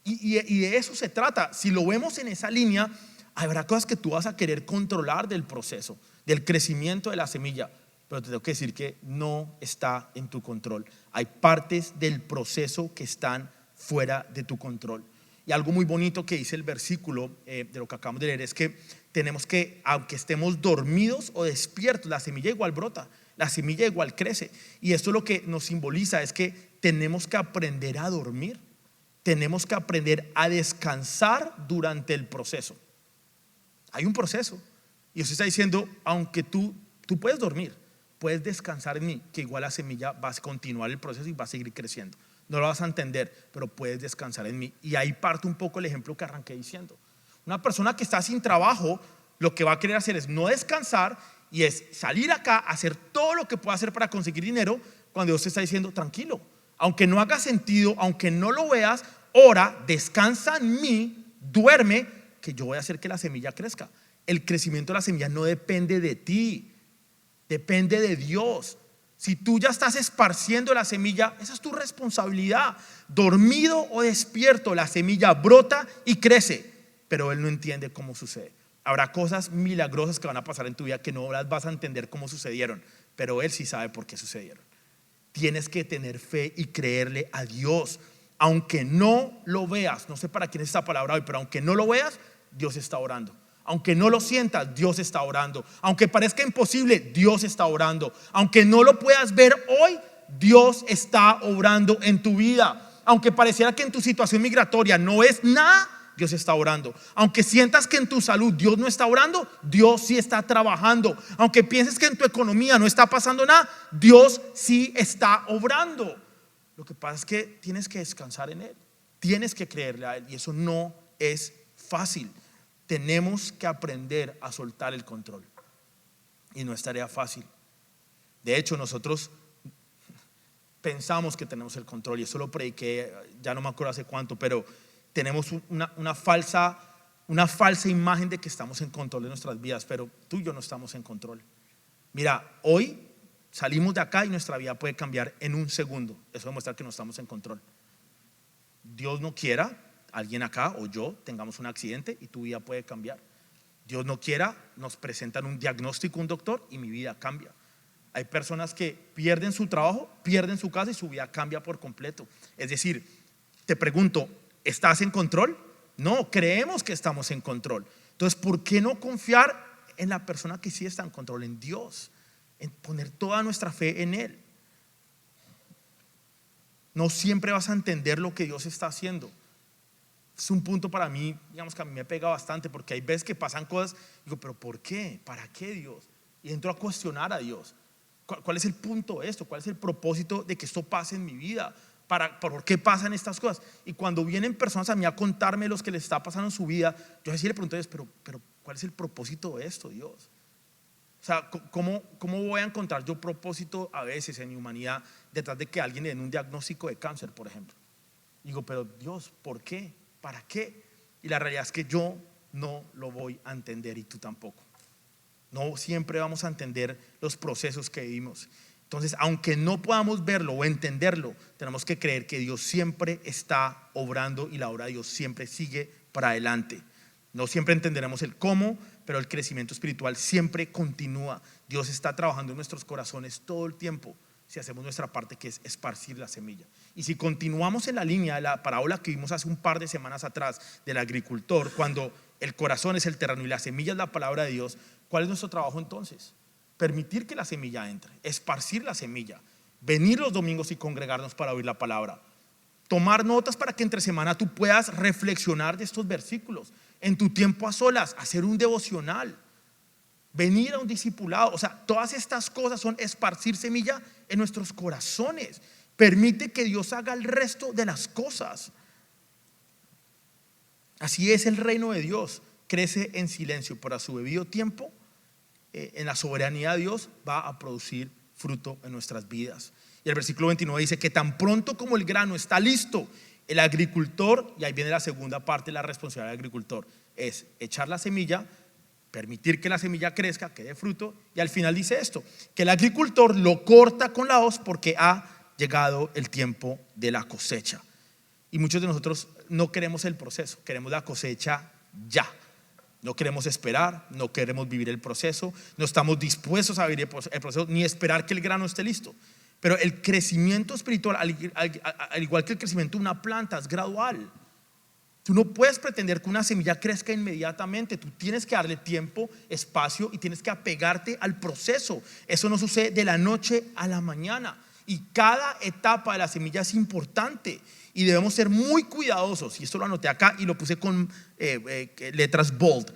Y de eso se trata. Si lo vemos en esa línea, habrá cosas que tú vas a querer controlar del proceso, del crecimiento de la semilla. Pero te tengo que decir que no está en tu control. Hay partes del proceso que están fuera de tu control. Y algo muy bonito que dice el versículo de lo que acabamos de leer es que tenemos que, aunque estemos dormidos o despiertos, la semilla igual brota, la semilla igual crece. Y esto lo que nos simboliza es que tenemos que aprender a dormir, tenemos que aprender a descansar durante el proceso. Hay un proceso. Y usted está diciendo, aunque tú puedes dormir, puedes descansar en mí, que igual la semilla va a continuar el proceso y va a seguir creciendo. No lo vas a entender, pero puedes descansar en mí. Y ahí parte un poco el ejemplo que arranqué diciendo. Una persona que está sin trabajo, lo que va a querer hacer es no descansar y es salir acá, hacer todo lo que pueda hacer para conseguir dinero, cuando Dios te está diciendo, tranquilo, aunque no haga sentido, aunque no lo veas, ora, descansa en mí, duerme, que yo voy a hacer que la semilla crezca. El crecimiento de la semilla no depende de ti, depende de Dios. Si tú ya estás esparciendo la semilla, esa es tu responsabilidad. Dormido o despierto, la semilla brota y crece, pero él no entiende cómo sucede. Habrá cosas milagrosas que van a pasar en tu vida que no las vas a entender cómo sucedieron, pero él sí sabe por qué sucedieron. Tienes que tener fe y creerle a Dios, aunque no lo veas. No sé para quién es esta palabra hoy, pero aunque no lo veas, Dios está orando. Aunque no lo sientas, Dios está orando. Aunque parezca imposible, Dios está orando. Aunque no lo puedas ver hoy, Dios está obrando en tu vida. Aunque pareciera que en tu situación migratoria no es nada, Dios está orando. Aunque sientas que en tu salud Dios no está orando, Dios sí está trabajando. Aunque pienses que en tu economía no está pasando nada, Dios sí está obrando. Lo que pasa es que tienes que descansar en Él, tienes que creerle a Él, y eso no es fácil. Tenemos que aprender a soltar el control, y no es tarea fácil. De hecho, nosotros pensamos que tenemos el control, y eso lo prediqué, ya no me acuerdo hace cuánto, pero tenemos una falsa imagen de que estamos en control de nuestras vidas, pero tú y yo no estamos en control. Mira, hoy salimos de acá y nuestra vida puede cambiar en un segundo. Eso demuestra que no estamos en control. Dios no quiera, alguien acá o yo tengamos un accidente y tu vida puede cambiar. Dios no quiera, nos presentan un diagnóstico, un doctor, y mi vida cambia. Hay personas que pierden su trabajo, pierden su casa y su vida cambia por completo. Es decir, te pregunto, ¿estás en control? No, creemos que estamos en control. Entonces, ¿por qué no confiar en la persona que sí está en control, en Dios? En poner toda nuestra fe en Él. No siempre vas a entender lo que Dios está haciendo. Es un punto para mí, digamos que a mí me pega bastante, porque hay veces que pasan cosas, digo, pero ¿por qué? ¿Para qué, Dios? Y entro a cuestionar a Dios. ¿Cuál es el punto de esto? ¿Cuál es el propósito de que esto pase en mi vida? ¿Por qué pasan estas cosas? Y cuando vienen personas a mí a contarme lo que les está pasando en su vida, yo así le pregunto a Dios, pero ¿cuál es el propósito de esto, Dios? O sea, ¿cómo voy a encontrar yo propósito a veces en mi humanidad detrás de que alguien le den un diagnóstico de cáncer, por ejemplo? Digo, pero Dios, ¿por qué? ¿Para qué? Y la realidad es que yo no lo voy a entender, y tú tampoco. No siempre vamos a entender los procesos que vivimos. Entonces, aunque no podamos verlo o entenderlo, tenemos que creer que Dios siempre está obrando y la obra de Dios siempre sigue para adelante. No siempre entenderemos el cómo, pero el crecimiento espiritual siempre continúa. Dios está trabajando en nuestros corazones todo el tiempo si hacemos nuestra parte, que es esparcir la semilla. Y si continuamos en la línea de la parábola que vimos hace un par de semanas atrás del agricultor, cuando el corazón es el terreno y la semilla es la palabra de Dios, ¿cuál es nuestro trabajo entonces? Permitir que la semilla entre, esparcir la semilla, venir los domingos y congregarnos para oír la palabra, tomar notas para que entre semana tú puedas reflexionar de estos versículos, en tu tiempo a solas, hacer un devocional, venir a un discipulado. O sea, todas estas cosas son esparcir semilla en nuestros corazones. Permite que Dios haga el resto de las cosas. Así es el reino de Dios, crece en silencio, pero a su debido tiempo, en la soberanía de Dios, va a producir fruto en nuestras vidas. Y el versículo 29 dice que tan pronto como el grano está listo, el agricultor, y ahí viene la segunda parte de la responsabilidad del agricultor, es echar la semilla, permitir que la semilla crezca, que dé fruto, y al final dice esto, que el agricultor lo corta con la hoz porque ha llegado el tiempo de la cosecha. Y muchos de nosotros no queremos el proceso, queremos la cosecha ya. No queremos esperar, no queremos vivir el proceso, no estamos dispuestos a vivir el proceso ni esperar que el grano esté listo. Pero el crecimiento espiritual, al igual que el crecimiento de una planta, es gradual. Tú no puedes pretender que una semilla crezca inmediatamente. Tú tienes que darle tiempo, espacio, y tienes que apegarte al proceso. Eso no sucede de la noche a la mañana. Y cada etapa de la semilla es importante. Y debemos ser muy cuidadosos. Y esto lo anoté acá y lo puse con letras bold.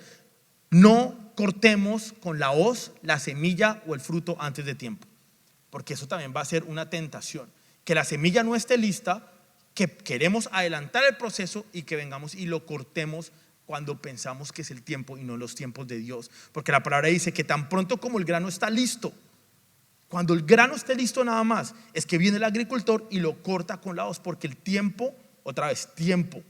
No cortemos con la hoz la semilla o el fruto antes de tiempo, porque eso también va a ser una tentación. Que la semilla no esté lista, que queremos adelantar el proceso y que vengamos y lo cortemos cuando pensamos que es el tiempo y no los tiempos de Dios. Porque la palabra dice que tan pronto como el grano está listo, cuando el grano esté listo nada más, es que viene el agricultor y lo corta con la hoz, porque el tiempo, otra vez, tiempo,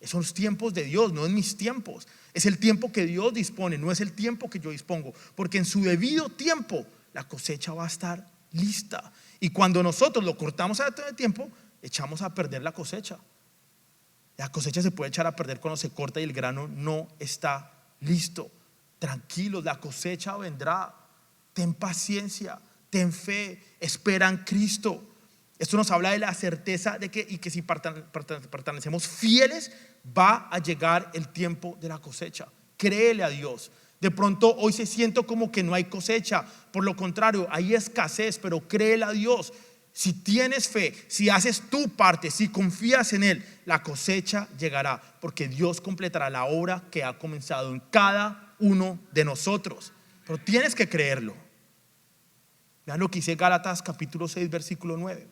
son los tiempos de Dios, no en mis tiempos. Es el tiempo que Dios dispone, no es el tiempo que yo dispongo, porque en su debido tiempo la cosecha va a estar lista. Y cuando nosotros lo cortamos a todo el tiempo, echamos a perder la cosecha. La cosecha se puede echar a perder cuando se corta y el grano no está listo. Tranquilos, la cosecha vendrá. Ten paciencia, ten fe, espera en Cristo. Esto nos habla de la certeza de que si permanecemos fieles, va a llegar el tiempo de la cosecha. Créele a Dios. De pronto hoy se siente como que no hay cosecha, por lo contrario, hay escasez, pero créele a Dios. Si tienes fe, si haces tu parte, si confías en Él, la cosecha llegará, porque Dios completará la obra que ha comenzado en cada uno de nosotros. Pero tienes que creerlo. Vean lo que dice Gálatas capítulo 6 versículo 9.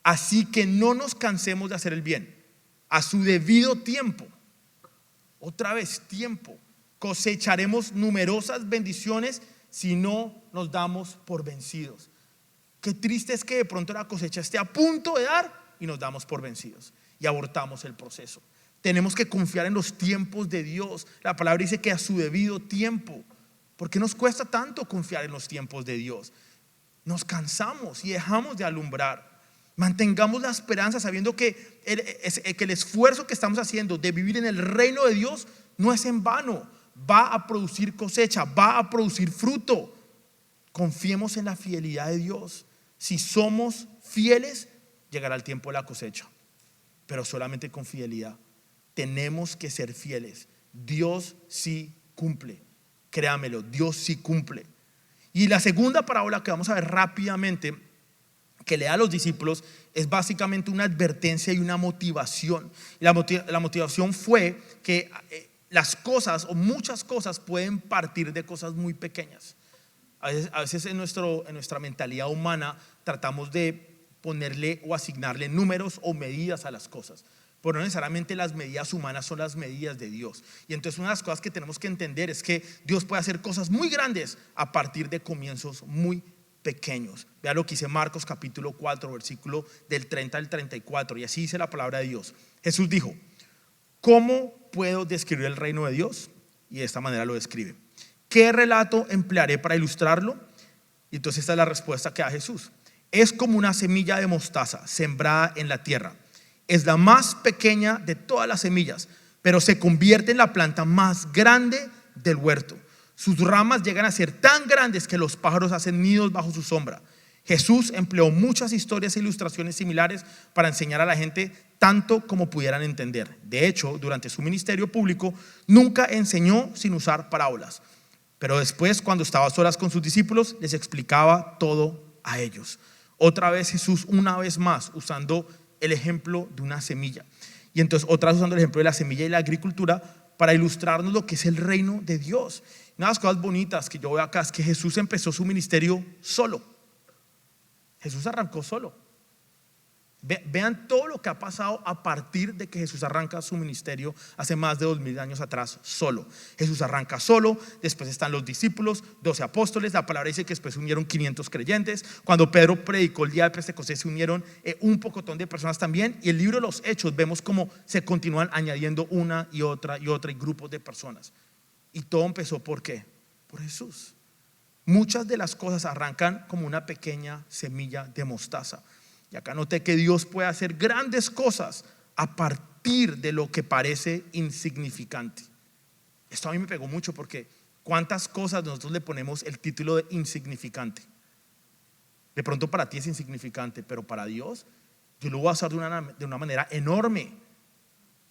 Así que no nos cansemos de hacer el bien, a su debido tiempo, otra vez tiempo, cosecharemos numerosas bendiciones si no nos damos por vencidos. Qué triste es que de pronto la cosecha esté a punto de dar y nos damos por vencidos y abortamos el proceso. Tenemos que confiar en los tiempos de Dios. La palabra dice que a su debido tiempo. ¿Por qué nos cuesta tanto confiar en los tiempos de Dios? Nos cansamos y dejamos de alumbrar. Mantengamos la esperanza sabiendo que el esfuerzo que estamos haciendo de vivir en el reino de Dios no es en vano. Va a producir cosecha, va a producir fruto. Confiemos en la fidelidad de Dios. Si somos fieles, llegará el tiempo de la cosecha, pero solamente con fidelidad. Tenemos que ser fieles. Dios sí cumple. Créamelo, Dios sí cumple. Y la segunda parábola que vamos a ver rápidamente, que le da a los discípulos, es básicamente una advertencia y una motivación. La motivación fue que las cosas o muchas cosas pueden partir de cosas muy pequeñas. A veces en nuestra mentalidad humana tratamos de ponerle o asignarle números o medidas a las cosas, pero no necesariamente las medidas humanas son las medidas de Dios. Y entonces una de las cosas que tenemos que entender es que Dios puede hacer cosas muy grandes a partir de comienzos muy pequeños. Vea lo que dice Marcos capítulo 4, versículo del 30 al 34, y así dice la palabra de Dios. Jesús dijo: ¿cómo puedo describir el reino de Dios? Y de esta manera lo describe. ¿Qué relato emplearé para ilustrarlo? Y entonces esta es la respuesta que da Jesús. Es como una semilla de mostaza sembrada en la tierra. Es la más pequeña de todas las semillas, pero se convierte en la planta más grande del huerto. Sus ramas llegan a ser tan grandes que los pájaros hacen nidos bajo su sombra. Jesús empleó muchas historias e ilustraciones similares para enseñar a la gente tanto como pudieran entender. De hecho, durante su ministerio público nunca enseñó sin usar parábolas. Pero después, cuando estaba a solas con sus discípulos, les explicaba todo a ellos. Otra vez Jesús, una vez más, usando el ejemplo de una semilla. Y entonces otra vez usando el ejemplo de la semilla y la agricultura para ilustrarnos lo que es el reino de Dios. Una de las cosas bonitas que yo veo acá es que Jesús empezó su ministerio solo. Jesús arrancó solo. Vean todo lo que ha pasado a partir de que Jesús arranca su ministerio hace más de 2000 años atrás solo. Jesús arranca solo, después están los discípulos, 12 apóstoles. La palabra dice que después se unieron 500 creyentes. Cuando Pedro predicó el día de Pentecostés se unieron un pocotón de personas también. Y el libro de los Hechos vemos cómo se continúan añadiendo una y otra y grupos de personas. Y todo empezó ¿por qué? Por Jesús. Muchas de las cosas arrancan como una pequeña semilla de mostaza. Y acá noté que Dios puede hacer grandes cosas a partir de lo que parece insignificante. Esto a mí me pegó mucho porque ¿cuántas cosas nosotros le ponemos el título de insignificante? De pronto para ti es insignificante, pero para Dios yo lo voy a usar de una manera enorme.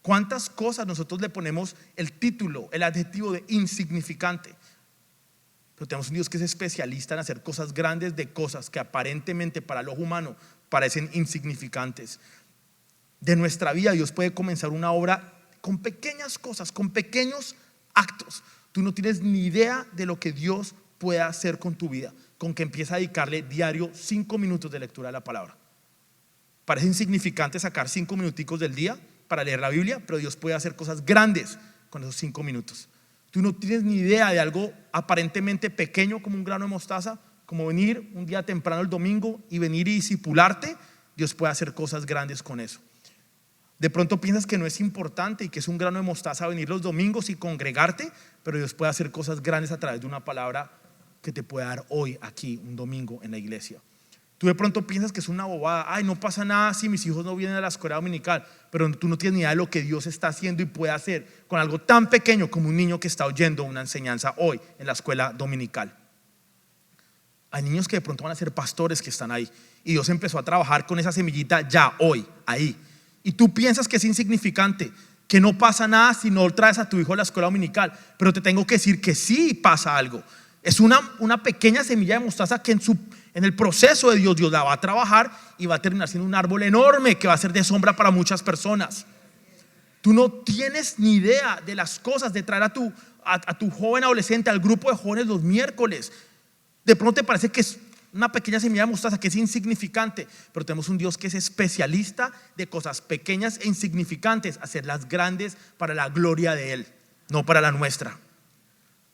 ¿Cuántas cosas nosotros le ponemos el título, el adjetivo de insignificante? Pero tenemos un Dios que es especialista en hacer cosas grandes de cosas que aparentemente para el ojo humano parecen insignificantes. De nuestra vida Dios puede comenzar una obra con pequeñas cosas, con pequeños actos. Tú no tienes ni idea de lo que Dios puede hacer con tu vida, con que empieza a dedicarle diario 5 minutos de lectura de la palabra. Parece insignificante sacar 5 minuticos del día para leer la Biblia, pero Dios puede hacer cosas grandes con esos 5 minutos. Tú no tienes ni idea de algo aparentemente pequeño como un grano de mostaza, como venir un día temprano el domingo y venir y discipularte. Dios puede hacer cosas grandes con eso. De pronto piensas que no es importante y que es un grano de mostaza venir los domingos y congregarte, pero Dios puede hacer cosas grandes a través de una palabra que te puede dar hoy aquí un domingo en la iglesia. Tú de pronto piensas que es una bobada, ay, no pasa nada si mis hijos no vienen a la escuela dominical, pero tú no tienes ni idea de lo que Dios está haciendo y puede hacer con algo tan pequeño como un niño que está oyendo una enseñanza hoy en la escuela dominical. Hay niños que de pronto van a ser pastores que están ahí y Dios empezó a trabajar con esa semillita ya hoy, ahí. Y tú piensas que es insignificante, que no pasa nada si no traes a tu hijo a la escuela dominical, pero te tengo que decir que sí pasa algo. Es una pequeña semilla de mostaza que en el proceso de Dios la va a trabajar y va a terminar siendo un árbol enorme que va a ser de sombra para muchas personas. Tú no tienes ni idea de las cosas de traer a tu joven adolescente al grupo de jóvenes los miércoles. De pronto te parece que es una pequeña semilla de mostaza, que es insignificante, pero tenemos un Dios que es especialista de cosas pequeñas e insignificantes, hacerlas grandes para la gloria de Él, no para la nuestra.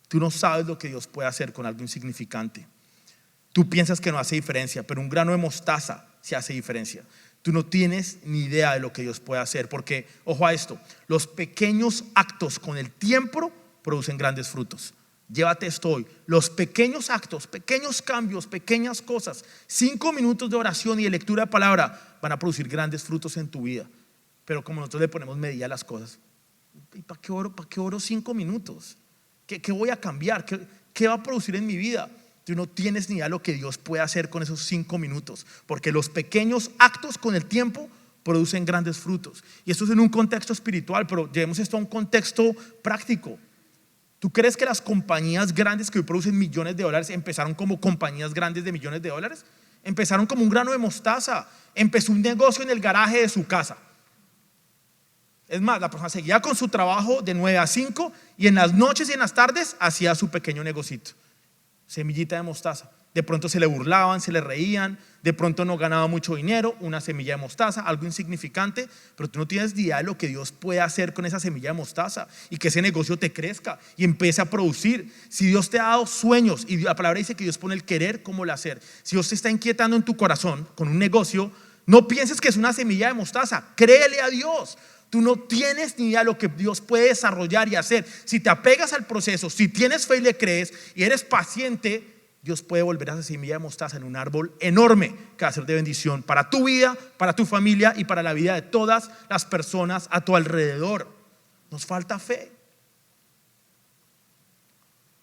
Tú no sabes lo que Dios puede hacer con algo insignificante. Tú piensas que no hace diferencia, pero un grano de mostaza sí hace diferencia. Tú no tienes ni idea de lo que Dios puede hacer, porque, ojo a esto, los pequeños actos con el tiempo producen grandes frutos. Llévate esto hoy. Los pequeños actos, pequeños cambios, pequeñas cosas, 5 minutos de oración y de lectura de palabra van a producir grandes frutos en tu vida. Pero como nosotros le ponemos medida a las cosas, ¿y para qué oro 5 minutos? ¿Qué voy a cambiar? ¿Qué va a producir en mi vida? Tú no tienes ni idea de lo que Dios puede hacer con esos 5 minutos, porque los pequeños actos con el tiempo producen grandes frutos. Y esto es en un contexto espiritual, pero llevemos esto a un contexto práctico. ¿Tú crees que las compañías grandes que hoy producen millones de dólares empezaron como compañías grandes de millones de dólares? Empezaron como un grano de mostaza. Empezó un negocio en el garaje de su casa. Es más, la persona seguía con su trabajo de 9 a 5 y en las noches y en las tardes hacía su pequeño negocito. Semillita de mostaza. De pronto se le burlaban, se le reían, de pronto no ganaba mucho dinero, una semilla de mostaza, algo insignificante, pero tú no tienes ni idea de lo que Dios puede hacer con esa semilla de mostaza y que ese negocio te crezca y empiece a producir. Si Dios te ha dado sueños, y la palabra dice que Dios pone el querer como el hacer, si Dios te está inquietando en tu corazón con un negocio, no pienses que es una semilla de mostaza, créele a Dios. Tú no tienes ni idea de lo que Dios puede desarrollar y hacer. Si te apegas al proceso, si tienes fe y le crees y eres paciente, Dios puede volver a esa semilla de mostaza en un árbol enorme que va a ser de bendición para tu vida, para tu familia y para la vida de todas las personas a tu alrededor. Nos falta fe.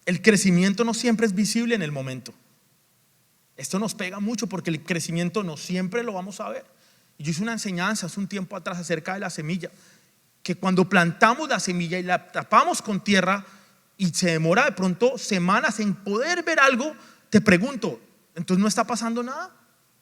El crecimiento no siempre es visible en el momento. Esto nos pega mucho porque el crecimiento no siempre lo vamos a ver. Yo hice una enseñanza hace un tiempo atrás acerca de la semilla, que cuando plantamos la semilla y la tapamos con tierra y se demora de pronto semanas en poder ver algo, te pregunto, ¿entonces no está pasando nada?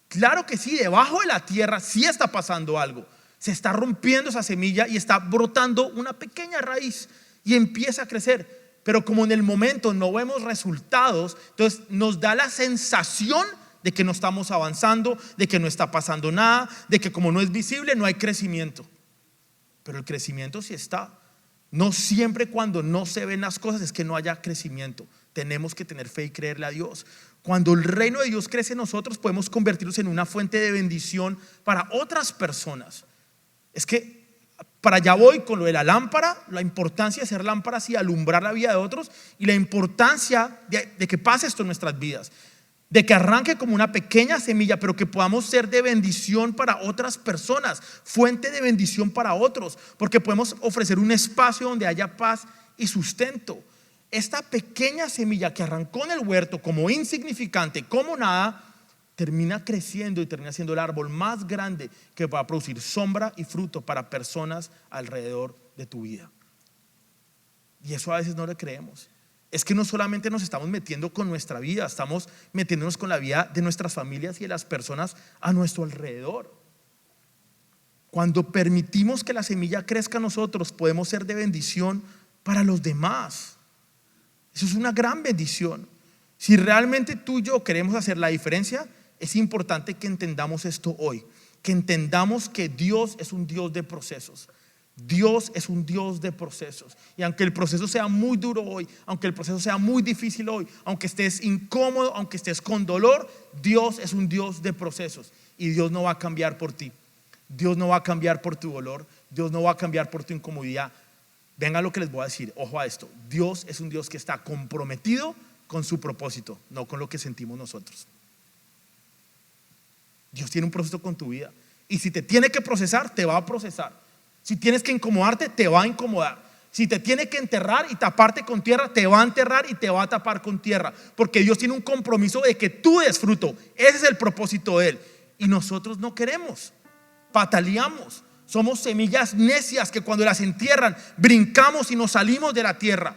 Claro que sí, debajo de la tierra sí está pasando algo. Se está rompiendo esa semilla y está brotando una pequeña raíz y empieza a crecer. Pero como en el momento no vemos resultados, entonces nos da la sensación de que no estamos avanzando, de que no está pasando nada, de que como no es visible no hay crecimiento. Pero el crecimiento sí está. No siempre cuando no se ven las cosas es que no haya crecimiento. Tenemos que tener fe y creerle a Dios. Cuando el reino de Dios crece en nosotros, podemos convertirnos en una fuente de bendición para otras personas. Es que para allá voy con lo de la lámpara, la importancia de ser lámparas y alumbrar la vida de otros, y la importancia de que pase esto en nuestras vidas. De que arranque como una pequeña semilla, pero que podamos ser de bendición para otras personas, fuente de bendición para otros, porque podemos ofrecer un espacio donde haya paz y sustento. Esta pequeña semilla que arrancó en el huerto como insignificante, como nada, termina creciendo y termina siendo el árbol más grande que va a producir sombra y fruto para personas alrededor de tu vida. Y eso a veces no le creemos. Es que no solamente nos estamos metiendo con nuestra vida, estamos metiéndonos con la vida de nuestras familias y de las personas a nuestro alrededor. Cuando permitimos que la semilla crezca en nosotros, podemos ser de bendición para los demás. Eso es una gran bendición. Si realmente tú y yo queremos hacer la diferencia, es importante que entendamos esto hoy, que entendamos que Dios es un Dios de procesos. Dios es un Dios de procesos, y aunque el proceso sea muy duro hoy, aunque el proceso sea muy difícil hoy, aunque estés incómodo, aunque estés con dolor, Dios es un Dios de procesos y Dios no va a cambiar por ti. Dios no va a cambiar por tu dolor, Dios no va a cambiar por tu incomodidad. Venga lo que les voy a decir, ojo a esto. Dios es un Dios que está comprometido con su propósito, no con lo que sentimos nosotros. Dios tiene un proceso con tu vida, y si te tiene que procesar, te va a procesar. Si tienes que incomodarte, te va a incomodar. Si te tiene que enterrar y taparte con tierra, te va a enterrar y te va a tapar con tierra, porque Dios tiene un compromiso de que tú des fruto. Ese es el propósito de Él, y nosotros no queremos, pataleamos. Somos semillas necias que cuando las entierran brincamos y nos salimos de la tierra.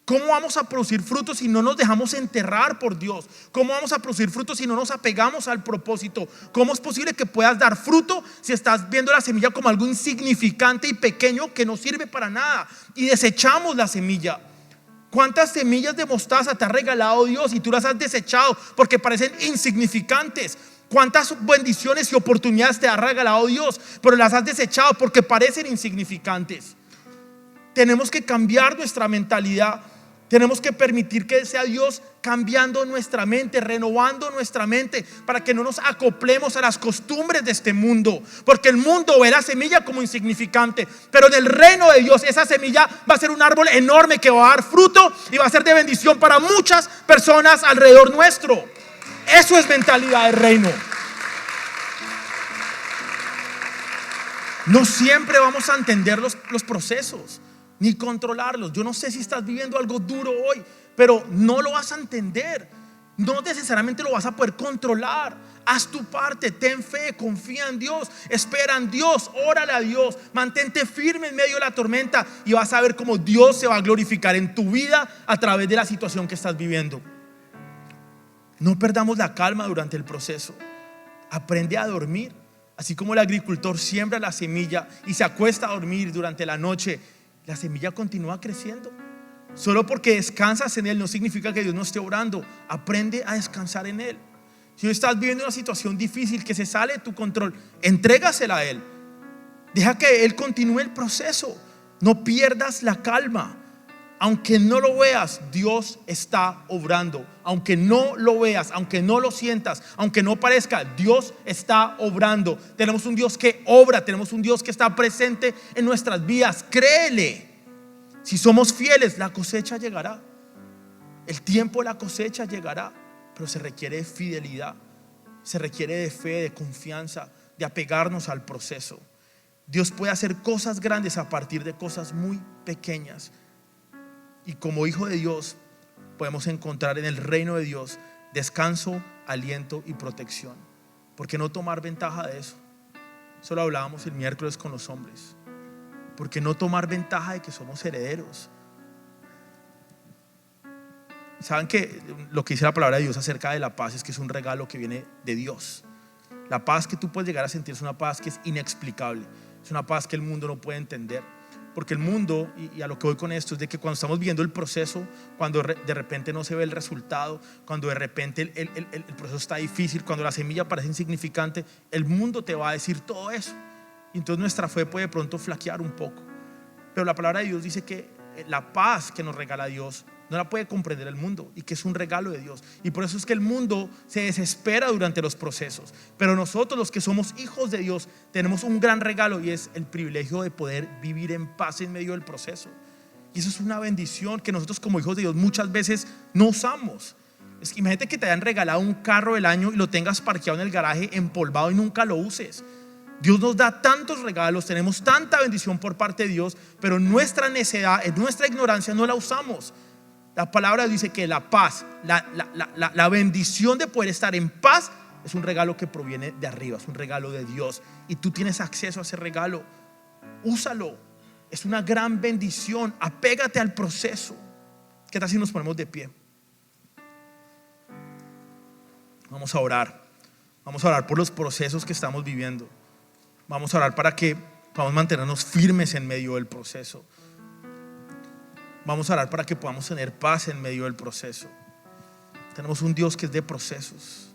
¿Cómo vamos a producir frutos si no nos dejamos enterrar por Dios? ¿Cómo vamos a producir frutos si no nos apegamos al propósito? ¿Cómo es posible que puedas dar fruto si estás viendo la semilla como algo insignificante y pequeño que no sirve para nada y desechamos la semilla? ¿Cuántas semillas de mostaza te ha regalado Dios y tú las has desechado porque parecen insignificantes? ¿Cuántas bendiciones y oportunidades te ha regalado Dios, pero las has desechado porque parecen insignificantes? Tenemos que cambiar nuestra mentalidad. Tenemos que permitir que sea Dios cambiando nuestra mente, renovando nuestra mente, para que no nos acoplemos a las costumbres de este mundo. Porque el mundo ve la semilla como insignificante, pero en el reino de Dios esa semilla va a ser un árbol enorme que va a dar fruto y va a ser de bendición para muchas personas alrededor nuestro. Eso es mentalidad de reino. No siempre vamos a entender los procesos ni controlarlos. Yo no sé si estás viviendo algo duro hoy, pero no lo vas a entender. No necesariamente lo vas a poder controlar. Haz tu parte, ten fe, confía en Dios, espera en Dios, órale a Dios, mantente firme en medio de la tormenta y vas a ver cómo Dios se va a glorificar en tu vida a través de la situación que estás viviendo. No perdamos la calma durante el proceso. Aprende a dormir. Así como el agricultor siembra la semilla y se acuesta a dormir durante la noche, la semilla continúa creciendo. Solo porque descansas en Él no significa que Dios no esté obrando. Aprende a descansar en Él. Si estás viviendo una situación difícil que se sale de tu control, entrégasela a Él. Deja que Él continúe el proceso. No pierdas la calma. Aunque no lo veas, Dios está obrando. Aunque no lo veas, aunque no lo sientas, aunque no parezca, Dios está obrando. Tenemos un Dios que obra, tenemos un Dios que está presente en nuestras vidas. Créele. Si somos fieles, la cosecha llegará. El tiempo de la cosecha llegará, pero se requiere de fidelidad, se requiere de fe, de confianza, de apegarnos al proceso. Dios puede hacer cosas grandes a partir de cosas muy pequeñas. Y como hijo de Dios podemos encontrar en el reino de Dios descanso, aliento y protección. ¿Por qué no tomar ventaja de eso? Eso lo hablábamos el miércoles con los hombres. ¿Por qué no tomar ventaja de que somos herederos? ¿Saben que lo que dice la palabra de Dios acerca de la paz es que es un regalo que viene de Dios? La paz que tú puedes llegar a sentir es una paz que es inexplicable. Es una paz que el mundo no puede entender. Porque el mundo, y a lo que voy con esto, es de que cuando estamos viendo el proceso, cuando de repente no se ve el resultado, cuando de repente el proceso está difícil, cuando la semilla parece insignificante, el mundo te va a decir todo eso. Y entonces nuestra fe puede de pronto flaquear un poco. Pero la palabra de Dios dice que la paz que nos regala Dios no la puede comprender el mundo, y que es un regalo de Dios. Y por eso es que el mundo se desespera durante los procesos. Pero nosotros, los que somos hijos de Dios, tenemos un gran regalo, y es el privilegio de poder vivir en paz en medio del proceso. Y eso es una bendición que nosotros como hijos de Dios muchas veces no usamos. Es que imagínate que te hayan regalado un carro del año y lo tengas parqueado en el garaje empolvado y nunca lo uses. Dios nos da tantos regalos, tenemos tanta bendición por parte de Dios, pero nuestra necedad, nuestra ignorancia no la usamos. La palabra dice que la paz, la bendición de poder estar en paz es un regalo que proviene de arriba, es un regalo de Dios, y tú tienes acceso a ese regalo. Úsalo, es una gran bendición. Apégate al proceso. ¿Qué tal si nos ponemos de pie? Vamos a orar por los procesos que estamos viviendo. Vamos a orar para que podamos mantenernos firmes en medio del proceso. Vamos a orar para que podamos tener paz en medio del proceso. Tenemos un Dios que es de procesos.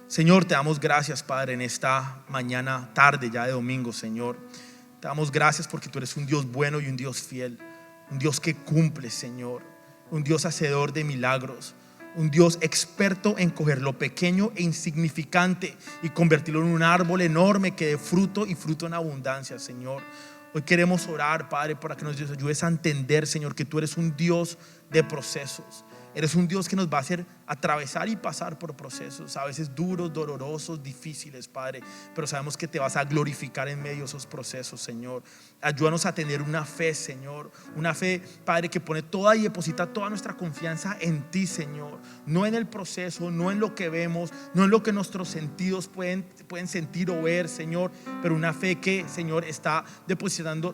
Señor, te damos gracias, Padre, en esta mañana, tarde ya de domingo, Señor. Te damos gracias porque tú eres un Dios bueno y un Dios fiel. Un Dios que cumple, Señor. Un Dios hacedor de milagros. Un Dios experto en coger lo pequeño e insignificante y convertirlo en un árbol enorme que dé fruto, y fruto en abundancia, Señor. Hoy queremos orar, Padre, para que nos ayudes a entender, Señor, que tú eres un Dios de procesos. Eres un Dios que nos va a hacer atravesar y pasar por procesos, a veces duros, dolorosos, difíciles, Padre, pero sabemos que te vas a glorificar en medio de esos procesos, Señor. Ayúdanos a tener una fe, Señor, una fe, Padre, que pone toda y deposita toda nuestra confianza en ti, Señor. No en el proceso, no en lo que vemos, no en lo que nuestros sentidos pueden sentir o ver, Señor, pero una fe que, Señor, está depositando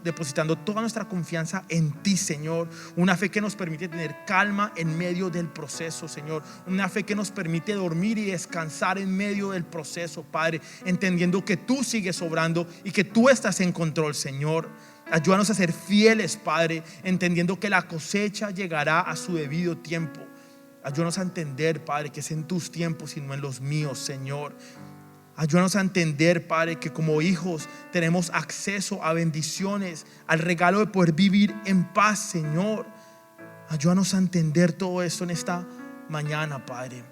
toda nuestra confianza en ti, Señor. Una fe que nos permite tener calma en medio del proceso, Señor. Una fe que nos permite dormir y descansar en medio del proceso, Padre, entendiendo que tú sigues obrando y que tú estás en control, Señor. Ayúdanos a ser fieles, Padre, entendiendo que la cosecha llegará a su debido tiempo. Ayúdanos a entender, Padre, que es en tus tiempos y no en los míos, Señor. Ayúdanos a entender, Padre, que como hijos tenemos acceso a bendiciones, al regalo de poder vivir en paz, Señor. Ayúdanos a entender todo esto en esta mañana, Padre.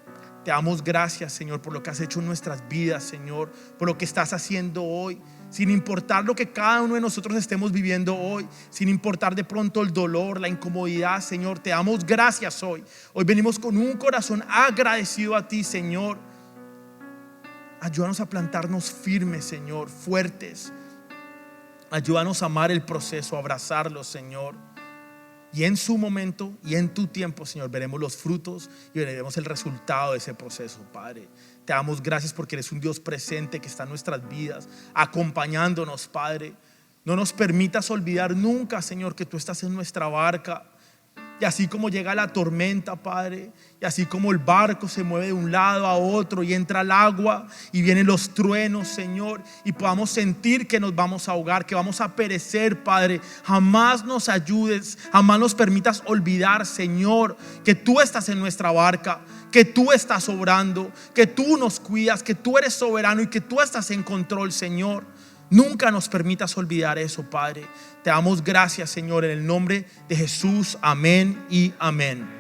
Te damos gracias, Señor, por lo que has hecho en nuestras vidas, Señor, por lo que estás haciendo hoy, sin importar lo que cada uno de nosotros estemos viviendo hoy, sin importar de pronto el dolor, la incomodidad, Señor. Te damos gracias hoy. Hoy venimos con un corazón agradecido a ti, Señor. Ayúdanos a plantarnos firmes, Señor, fuertes. Ayúdanos a amar el proceso, a abrazarlo, Señor. Y en su momento y en tu tiempo, Señor, veremos los frutos y veremos el resultado de ese proceso, Padre. Te damos gracias porque eres un Dios presente que está en nuestras vidas, acompañándonos, Padre. No nos permitas olvidar nunca, Señor, que tú estás en nuestra barca. Y así como llega la tormenta, Padre, y así como el barco se mueve de un lado a otro y entra el agua y vienen los truenos, Señor, y podamos sentir que nos vamos a ahogar, que vamos a perecer, Padre, jamás nos ayudes, jamás nos permitas olvidar, Señor, que tú estás en nuestra barca, que tú estás obrando, que tú nos cuidas, que tú eres soberano y que tú estás en control, Señor. Nunca nos permitas olvidar eso, Padre. Te damos gracias, Señor, en el nombre de Jesús. Amén y amén.